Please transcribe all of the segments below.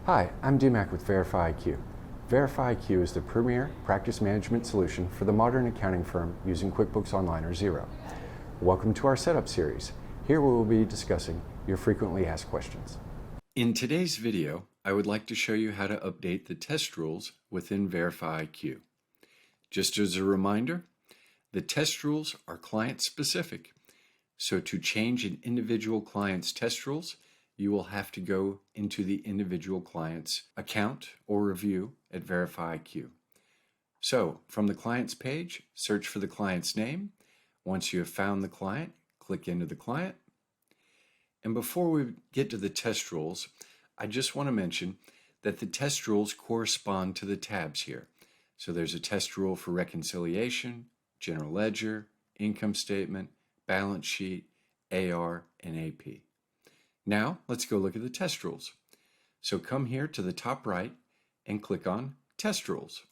Hi, I'm DMac with VerifyiQ. VerifyiQ is the premier practice management solution for the modern accounting firm using QuickBooks Online or Xero. Welcome to our setup series. Here we will be discussing your frequently asked questions. In today's video, I would like to show you how to update the test rules within VerifyiQ. Just as a reminder, the test rules are client-specific, so to change an individual client's test rules, you will have to go into the individual client's account or review at VerifyiQ. So, from the client's page, search for the client's name. Once you have found the client, click into the client. And before we get to the test rules, I just want to mention that the test rules correspond to the tabs here. So there's a test rule for reconciliation, general ledger, income statement, balance sheet, AR, and AP. Now, let's go look at the test rules. So come here to the top right and click on Test Rules.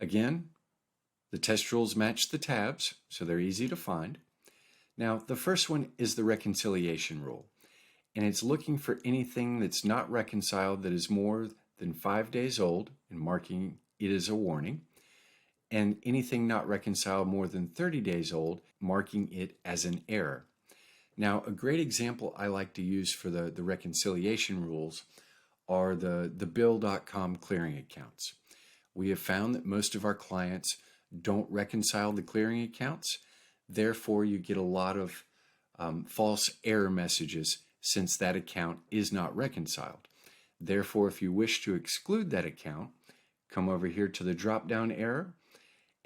Again, the test rules match the tabs, so they're easy to find. Now, the first one is the reconciliation rule, and it's looking for anything that's not reconciled that is more than 5 days old and marking it as a warning, and anything not reconciled more than 30 days old, marking it as an error. Now, a great example I like to use for the reconciliation rules are the bill.com clearing accounts. We have found that most of our clients don't reconcile the clearing accounts. Therefore, you get a lot of false error messages since that account is not reconciled. Therefore, if you wish to exclude that account, come over here to the drop-down error,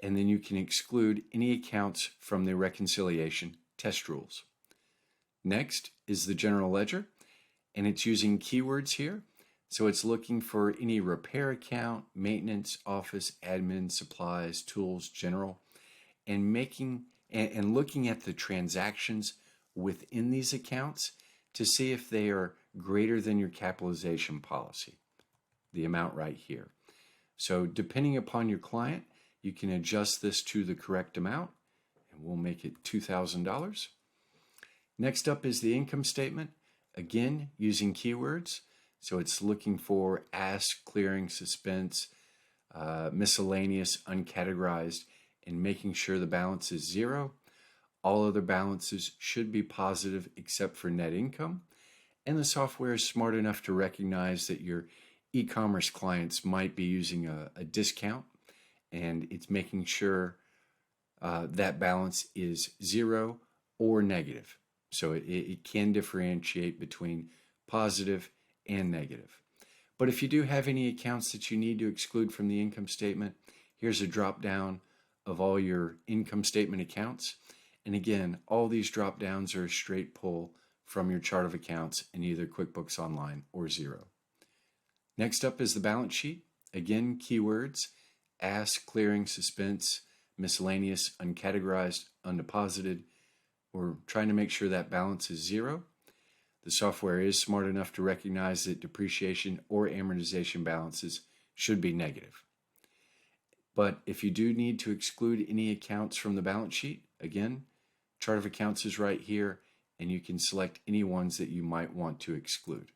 and then you can exclude any accounts from the reconciliation test rules. Next is the general ledger, and it's using keywords here. So it's looking for any repair account, maintenance, office, admin, supplies, tools, general, and looking at the transactions within these accounts to see if they are greater than your capitalization policy, the amount right here. So depending upon your client, you can adjust this to the correct amount, and we'll make it $2,000. Next up is the income statement, again using keywords. So it's looking for ask, clearing, suspense, miscellaneous, uncategorized, and making sure the balance is zero. All other balances should be positive except for net income. And the software is smart enough to recognize that your e-commerce clients might be using a discount, and it's making sure that balance is zero or negative. So it can differentiate between positive and negative. But if you do have any accounts that you need to exclude from the income statement, here's a drop down of all your income statement accounts. And again, all these drop downs are a straight pull from your chart of accounts in either QuickBooks Online or Xero. Next up is the balance sheet. Again, keywords, ask, clearing, suspense, miscellaneous, uncategorized, undeposited. We're trying to make sure that balance is zero. The software is smart enough to recognize that depreciation or amortization balances should be negative. But if you do need to exclude any accounts from the balance sheet, again, chart of accounts is right here, and you can select any ones that you might want to exclude.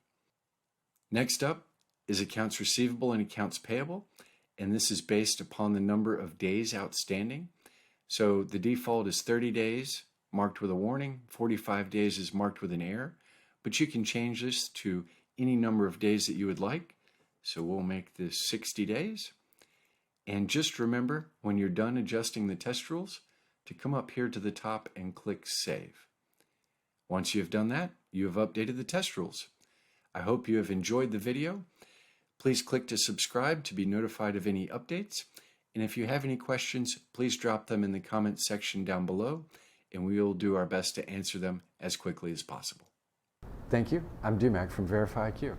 Next up is accounts receivable and accounts payable, and this is based upon the number of days outstanding. So the default is 30 days, marked with a warning. 45 days is marked with an error, but you can change this to any number of days that you would like. So we'll make this 60 days. And just remember, when you're done adjusting the test rules, to come up here to the top and click Save. Once you have done that, you have updated the test rules. I hope you have enjoyed the video. Please click to subscribe to be notified of any updates. And if you have any questions, please drop them in the comments section down below, and we will do our best to answer them as quickly as possible. Thank you. I'm DMac from VerifyiQ.